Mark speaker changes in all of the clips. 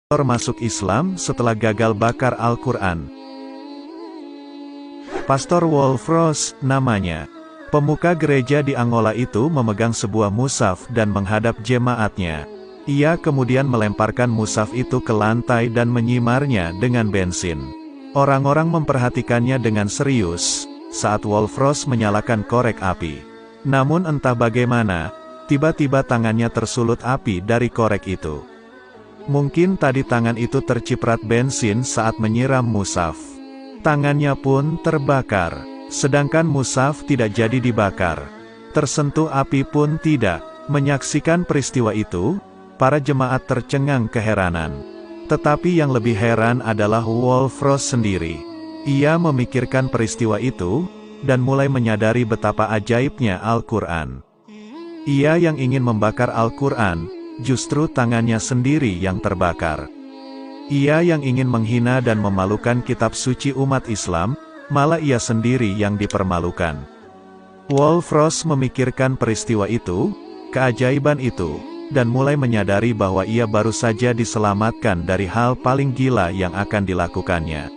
Speaker 1: masuk Islam setelah gagal bakar Al-Quran. Pastor Wolfross, namanya. Pemuka gereja di Angola itu memegang sebuah mushaf dan menghadap jemaatnya. Ia kemudian melemparkan mushaf itu ke lantai dan menyimarnya dengan bensin. Orang-orang memperhatikannya dengan serius, saat Wolfross menyalakan korek api. Namun entah bagaimana, tiba-tiba tangannya tersulut api dari korek itu. Mungkin tadi tangan itu terciprat bensin saat menyiram mushaf. Tangannya pun terbakar, sedangkan mushaf tidak jadi dibakar. Tersentuh api pun tidak. Menyaksikan peristiwa itu, para jemaat tercengang keheranan. Tetapi yang lebih heran adalah Wolfross sendiri. Ia memikirkan peristiwa itu, dan mulai menyadari betapa ajaibnya Al-Quran. Ia yang ingin membakar Al-Quran, justru tangannya sendiri yang terbakar. Ia yang ingin menghina dan memalukan kitab suci umat Islam, malah ia sendiri yang dipermalukan. Wolfross memikirkan peristiwa itu, keajaiban itu, dan mulai menyadari bahwa ia baru saja diselamatkan dari hal paling gila yang akan dilakukannya.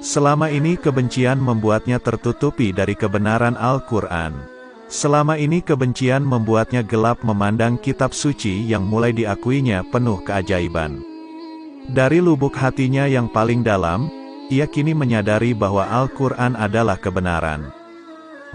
Speaker 1: Selama ini kebencian membuatnya tertutupi dari kebenaran Al-Quran. Selama ini kebencian membuatnya gelap memandang kitab suci yang mulai diakuinya penuh keajaiban. Dari lubuk hatinya yang paling dalam, ia kini menyadari bahwa Al-Quran adalah kebenaran.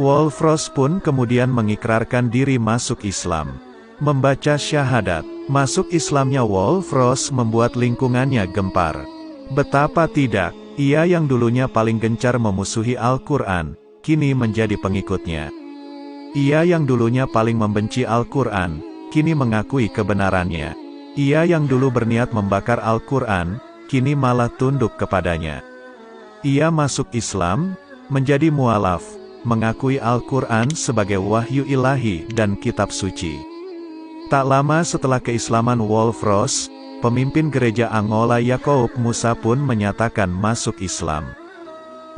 Speaker 1: Wolfross pun kemudian mengikrarkan diri masuk Islam. Membaca syahadat, masuk Islamnya Wolfross membuat lingkungannya gempar. Betapa tidak, ia yang dulunya paling gencar memusuhi Al-Quran, kini menjadi pengikutnya. Ia yang dulunya paling membenci Al-Quran, kini mengakui kebenarannya. Ia yang dulu berniat membakar Al-Quran, kini malah tunduk kepadanya. Ia masuk Islam, menjadi mualaf, mengakui Al-Quran sebagai wahyu ilahi dan kitab suci. Tak lama setelah keislaman Wolfross, pemimpin gereja Angola Yacoub Moussa pun menyatakan masuk Islam.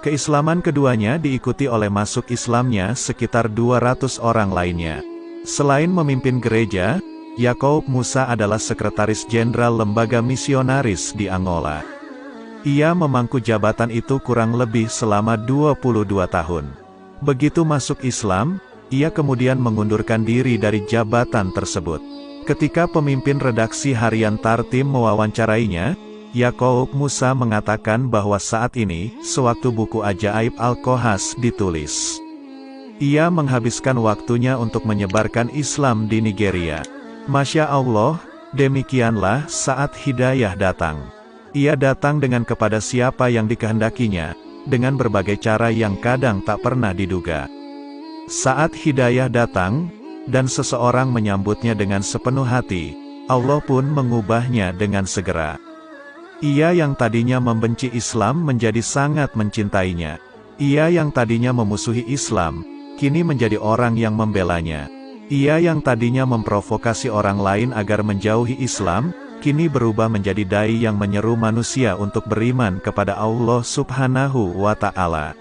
Speaker 1: Keislaman keduanya diikuti oleh masuk Islamnya sekitar 200 orang lainnya. Selain memimpin gereja, Yacoub Moussa adalah sekretaris jenderal lembaga misionaris di Angola. Ia memangku jabatan itu kurang lebih selama 22 tahun. Begitu masuk Islam, ia kemudian mengundurkan diri dari jabatan tersebut. Ketika pemimpin redaksi harian Tartim mewawancarainya, Yacoub Moussa mengatakan bahwa saat ini, sewaktu buku Ajaib Al-Kohas ditulis, ia menghabiskan waktunya untuk menyebarkan Islam di Nigeria. Masya Allah, demikianlah saat hidayah datang. Ia datang dengan kepada siapa yang dikehendakinya, dengan berbagai cara yang kadang tak pernah diduga. Saat hidayah datang, dan seseorang menyambutnya dengan sepenuh hati, Allah pun mengubahnya dengan segera. Ia yang tadinya membenci Islam menjadi sangat mencintainya. Ia yang tadinya memusuhi Islam, kini menjadi orang yang membelanya. Ia yang tadinya memprovokasi orang lain agar menjauhi Islam, kini berubah menjadi dai yang menyeru manusia untuk beriman kepada Allah Subhanahu wa Ta'ala.